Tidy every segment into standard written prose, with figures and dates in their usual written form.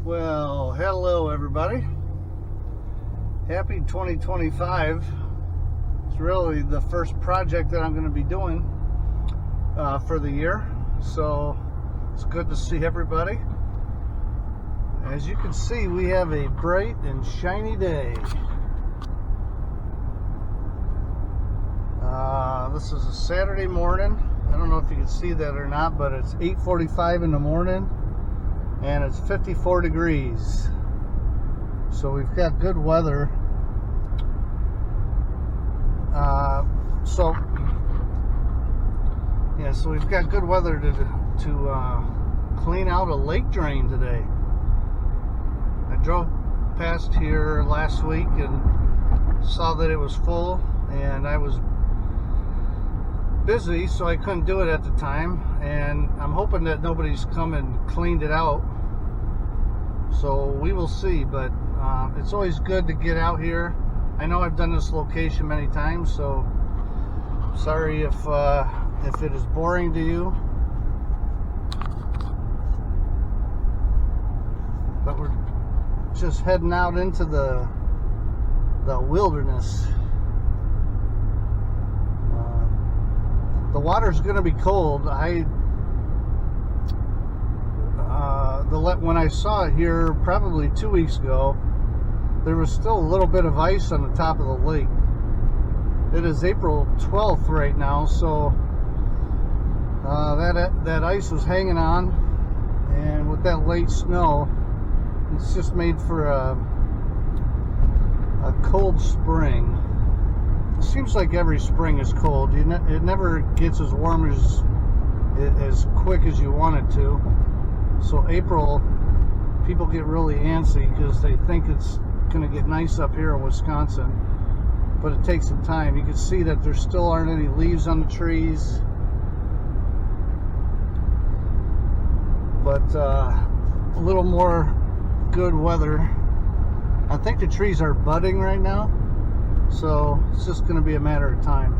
Well, hello everybody. Happy 2025. It's really the first project that I'm going to be doing for the year. So it's good to see everybody. As you can see, we have a bright and shiny day. This is a Saturday morning. I don't know if you can see that or not, but it's 8:45 in the morning and it's 54 degrees. So we've got good weather. So we've got good weather to clean out a lake drain today. I drove past here last week and saw that it was full, and I was busy, so I couldn't do it at the time, and I'm hoping that nobody's come and cleaned it out, so we will see. But it's always good to get out here. I know I've done this location many times, so sorry if it is boring to you, but we're just heading out into the wilderness. The water's going to be cold. When I saw it here probably 2 weeks ago, there was still a little bit of ice on the top of the lake. It is April 12th right now, so that ice was hanging on, and with that late snow, it's just made for a cold spring. It seems like every spring is cold. It never gets as warm as quick as you want it to. So April, people get really antsy because they think it's going to get nice up here in Wisconsin, but it takes some time. You can see that there still aren't any leaves on the trees, but a little more good weather. I think the trees are budding right now, so it's just going to be a matter of time.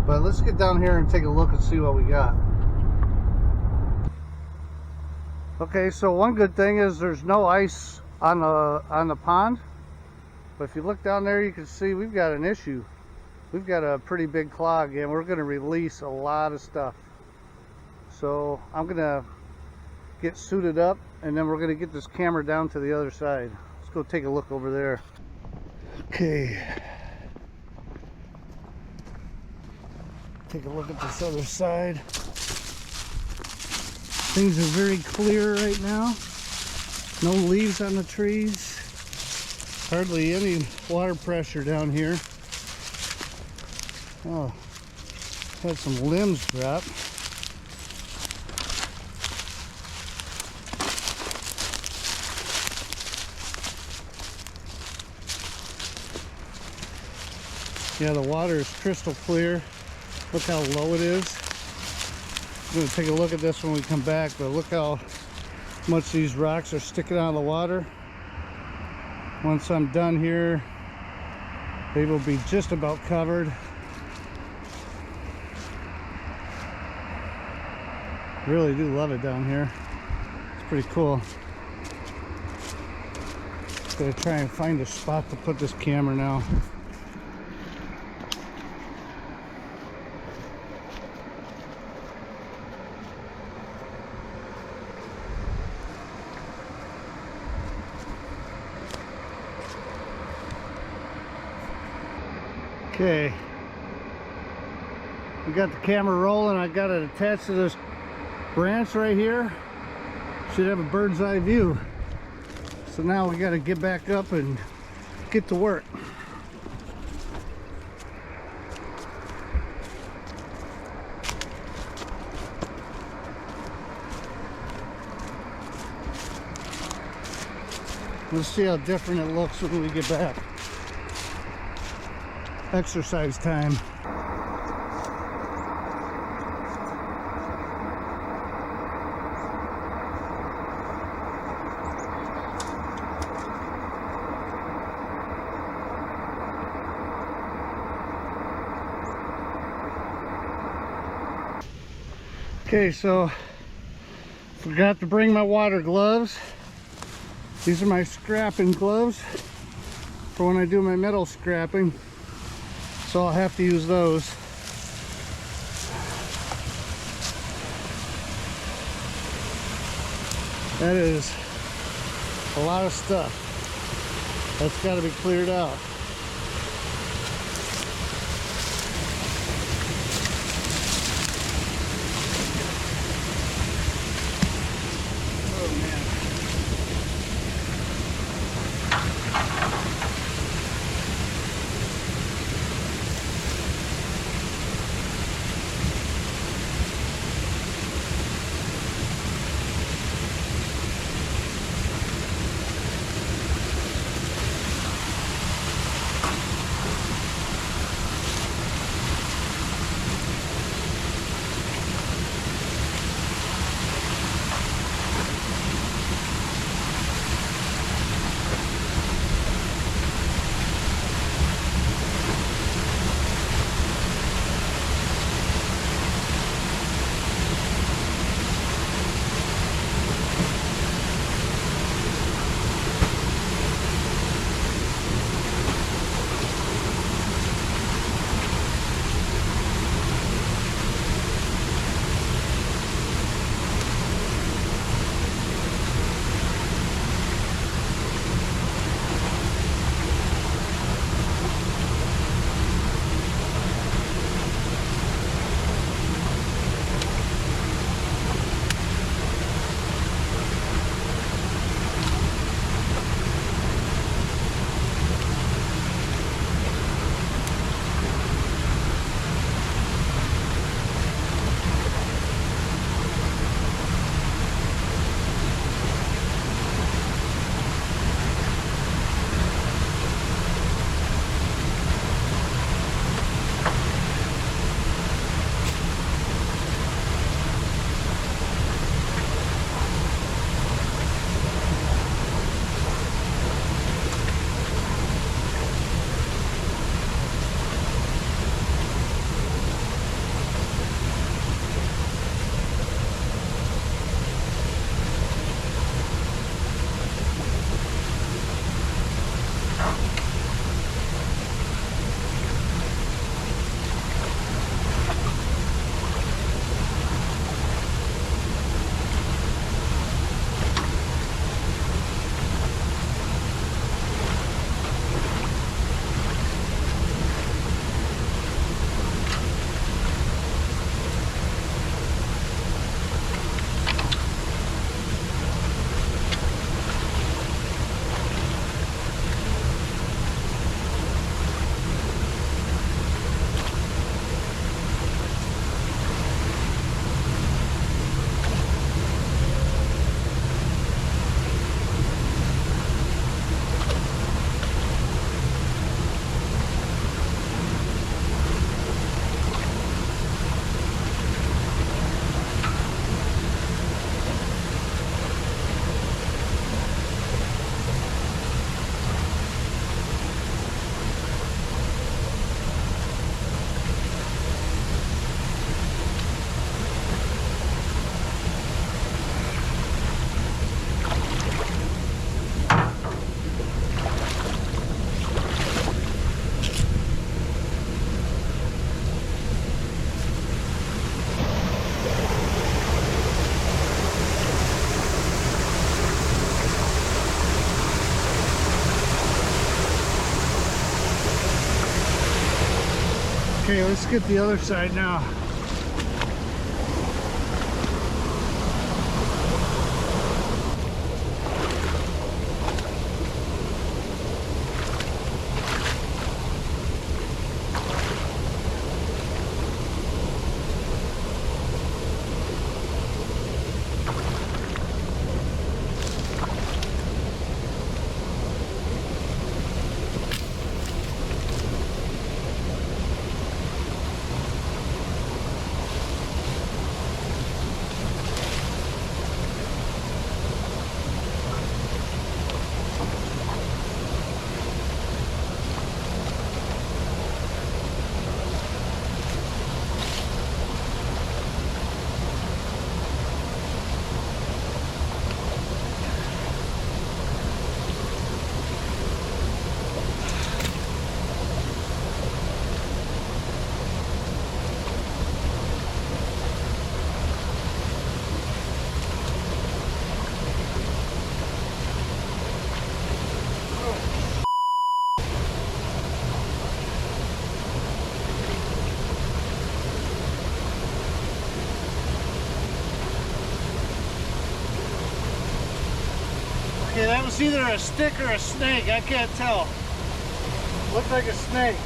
But let's get down here and take a look and see what we got. Okay, so one good thing is there's no ice on the pond, but if you look down there, you can see we've got an issue. We've got a pretty big clog, and we're going to release a lot of stuff. So I'm going to get suited up, and then we're going to get this camera down to the other side. Let's go take a look over there. Okay, take a look at this other side. Things are very clear right now. No leaves on the trees. Hardly any water pressure down here. Oh, had some limbs drop. Yeah, the water is crystal clear. Look how low it is. I'm going to take a look at this when we come back, but look how much these rocks are sticking out of the water. Once I'm done here, they will be just about covered. Really do love it down here. It's pretty cool. Gonna try and find a spot to put this camera now. Okay, we got the camera rolling. I got it attached to this branch right here. Should have a bird's eye view. So now we got to get back up and get to work. Let's see how different it looks when we get back. Exercise time. Okay, so Forgot to bring my water gloves. These are my scrapping gloves for when I do my metal scrapping. So I'll have to use those. That is a lot of stuff. That's got to be cleared out. Okay, let's get the other side now. Okay, that was either a stick or a snake. I can't tell. Looked like a snake.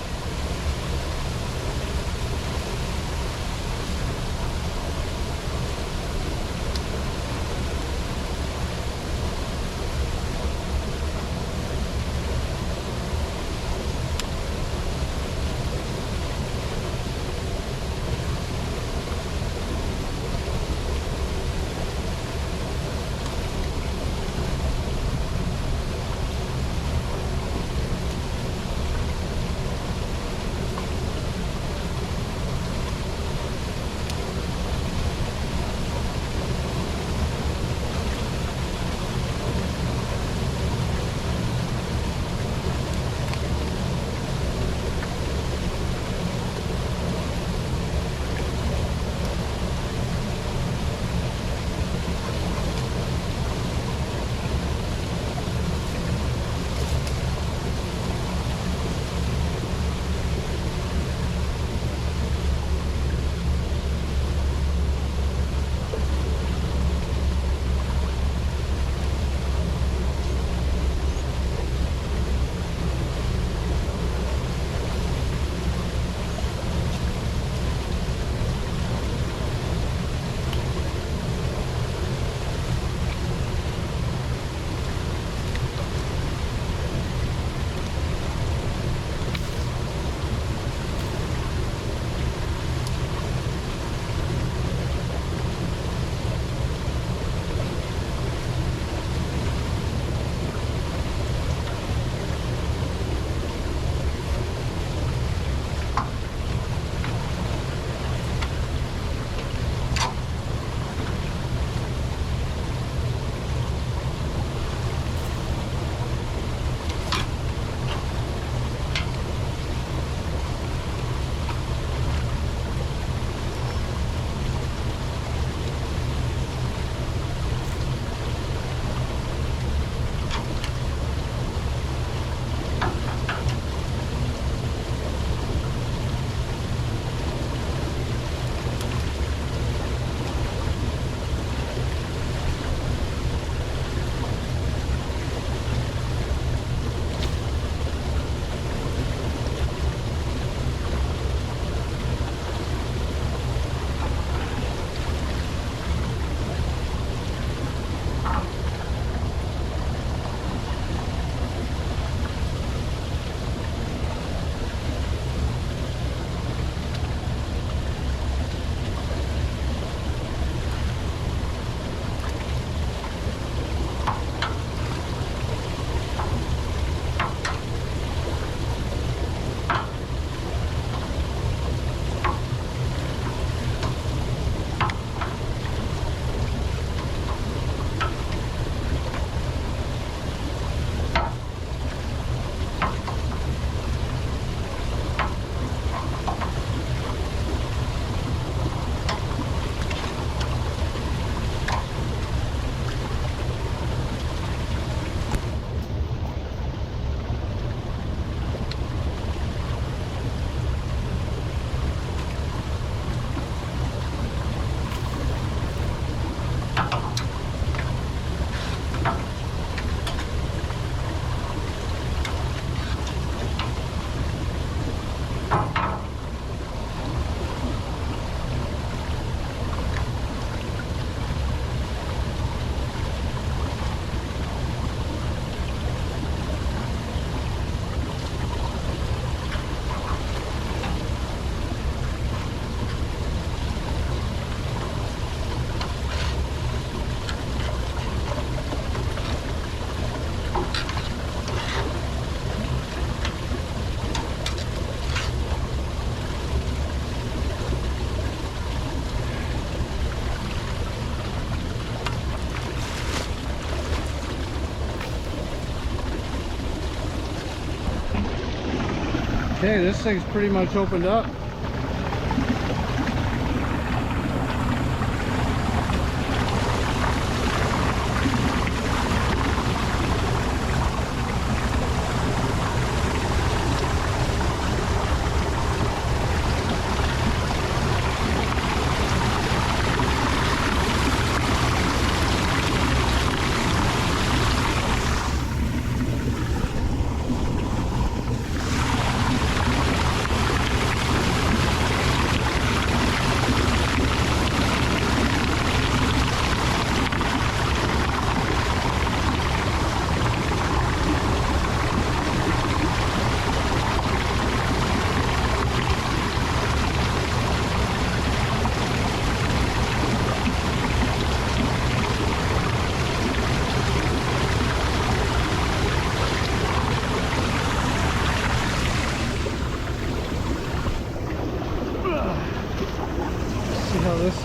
Okay, this thing's pretty much opened up.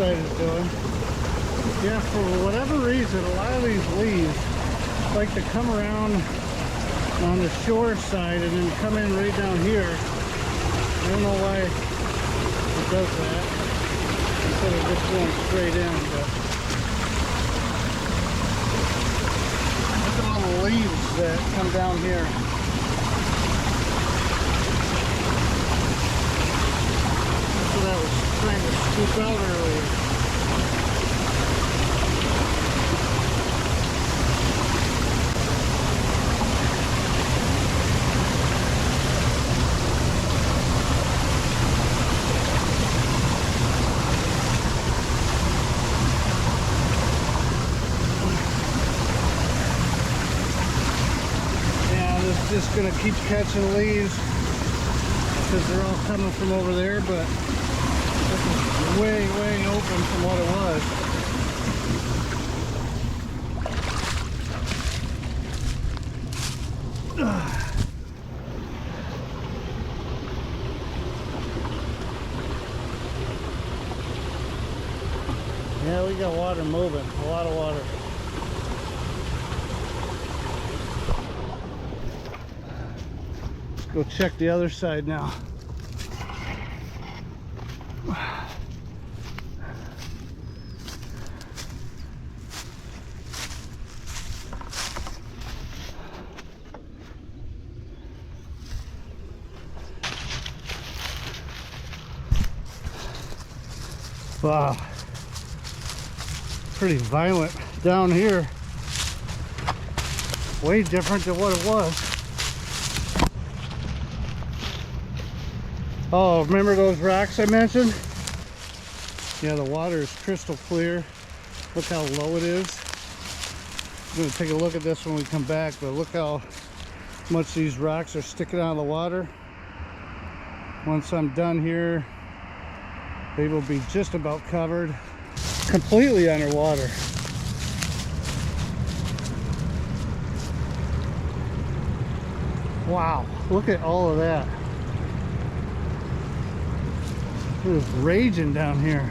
side is doing. Yeah, for whatever reason, a lot of these leaves like to come around on the shore side and then come in right down here. I don't know why it does that instead of just going straight in. But look at all the leaves that come down here. That's what I was trying to scoop out earlier. Just gonna keep catching leaves because they're all coming from over there, but this is way open from what it was. Yeah, we got water moving, a lot of water. Go check the other side now. Wow, pretty violent down here. Way different than what it was. Oh, remember those rocks I mentioned? Yeah, the water is crystal clear. Look how low it is. I'm going to take a look at this when we come back, but look how much these rocks are sticking out of the water. Once I'm done here, they will be just about covered, completely underwater. Wow, look at all of that. It was raging down here.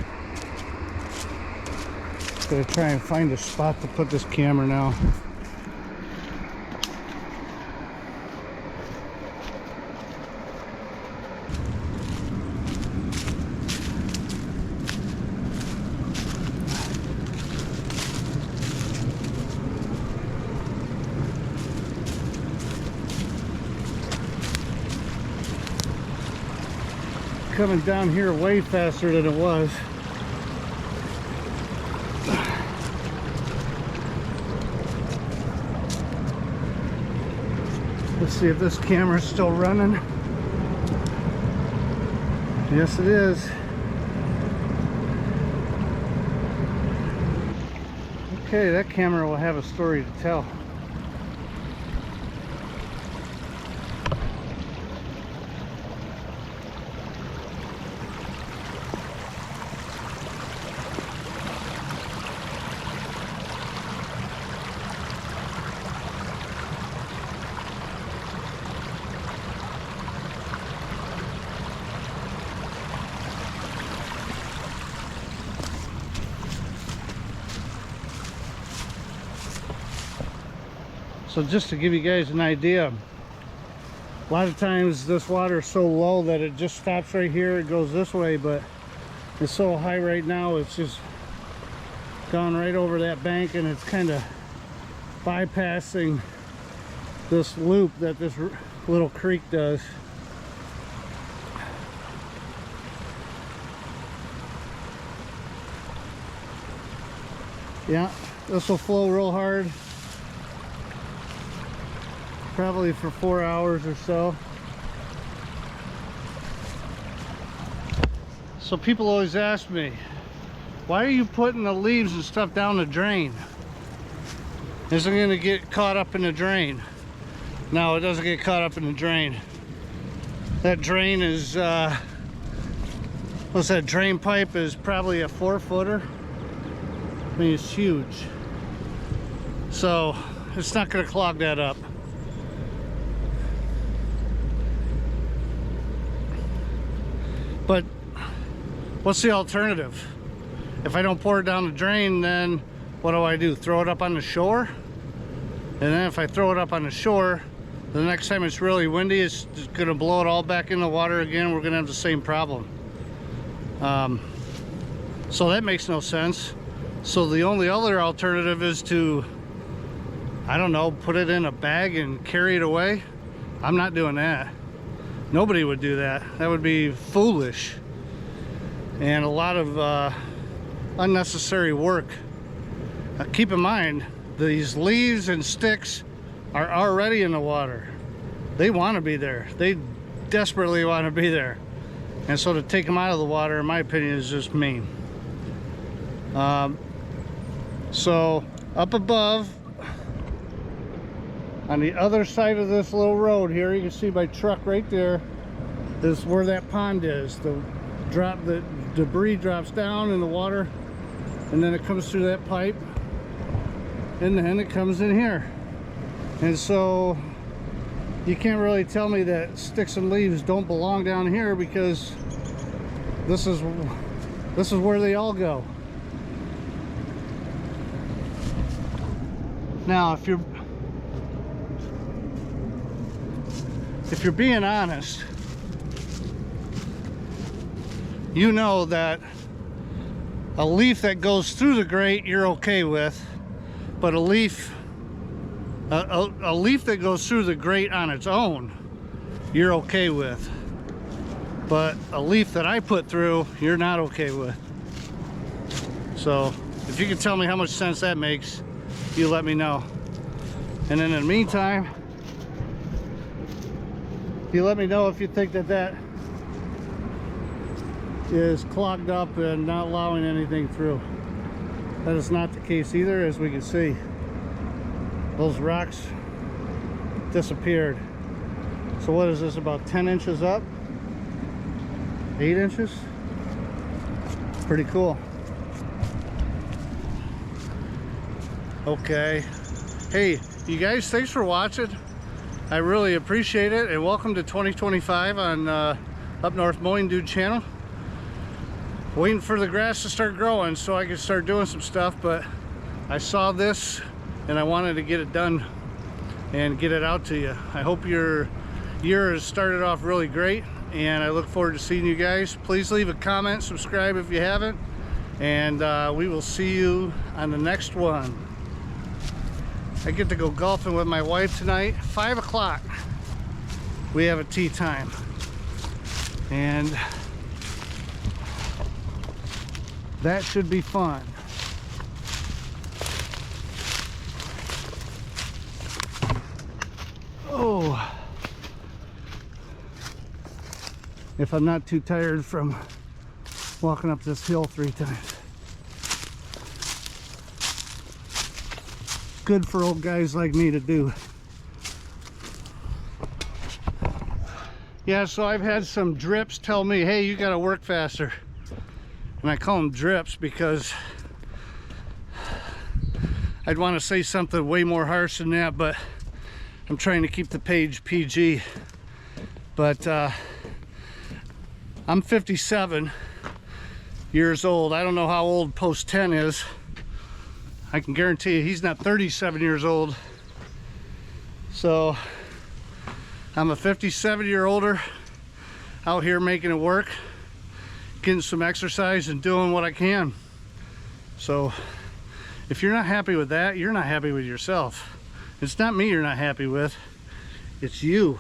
Gonna try and find a spot to put this camera now. Coming down here way faster than it was. Let's see if this camera's still running. Yes, it is. Okay, that camera will have a story to tell. So just to give you guys an idea, a lot of times this water is so low that it just stops right here. It goes this way, but it's so high right now, it's just gone right over that bank, and it's kind of bypassing this loop that this little creek does. Yeah, this will flow real hard. Probably for 4 hours or so. So people always ask me, why are you putting the leaves and stuff down the drain? Isn't it going to get caught up in the drain? No, it doesn't get caught up in the drain. That drain is, what's that drain pipe is probably a 4-footer. I mean, it's huge. So it's not going to clog that up. But what's the alternative? if I don't pour it down the drain, then what do? Throw it up on the shore? And then if I throw it up on the shore, the next time it's really windy, it's just gonna blow it all back in the water again. We're gonna have the same problem. So that makes no sense. So the only other alternative is to, I don't know, put it in a bag and carry it away. I'm not doing that. Nobody would do that. That would be foolish. And a lot of unnecessary work. Keep in mind, these leaves and sticks are already in the water. They want to be there. They desperately want to be there. And so to take them out of the water, in my opinion, is just mean. So up above, on the other side of this little road here, you can see my truck right there, is where that pond is. The debris drops down in the water, and then it comes through that pipe, and then it comes in here. And so you can't really tell me that sticks and leaves don't belong down here, because this is where they all go. Now if you're being honest, you know that a leaf that goes through the grate you're okay with, but a leaf that goes through the grate on its own you're okay with, but a leaf that I put through you're not okay with. So if you can tell me how much sense that makes, you let me know. And then in the meantime, you let me know if you think that that is clogged up and not allowing anything through. That is not the case either, as we can see. Those rocks disappeared. So what is this, about 10 inches up? 8 inches? Pretty cool. Okay. Hey, you guys, thanks for watching. I really appreciate it, and welcome to 2025 on Up North Mowing Dude channel. Waiting for the grass to start growing so I can start doing some stuff, but I saw this and I wanted to get it done and get it out to you. I hope your year has started off really great, and I look forward to seeing you guys. Please leave a comment, subscribe if you haven't, and we will see you on the next one. I get to go golfing with my wife tonight, 5 o'clock. We have a tee time. And that should be fun. Oh. If I'm not too tired from walking up this hill 3 times. Good for old guys like me to do. Yeah, so I've had some drips tell me, hey, you gotta work faster. And I call them drips because I'd want to say something way more harsh than that, but I'm trying to keep the page PG. But I'm 57 years old. I don't know how old Post 10 is. I can guarantee you he's not 37 years old. So I'm a 57-year-older out here making it work, getting some exercise and doing what I can. So if you're not happy with that, you're not happy with yourself. It's not me you're not happy with, it's you.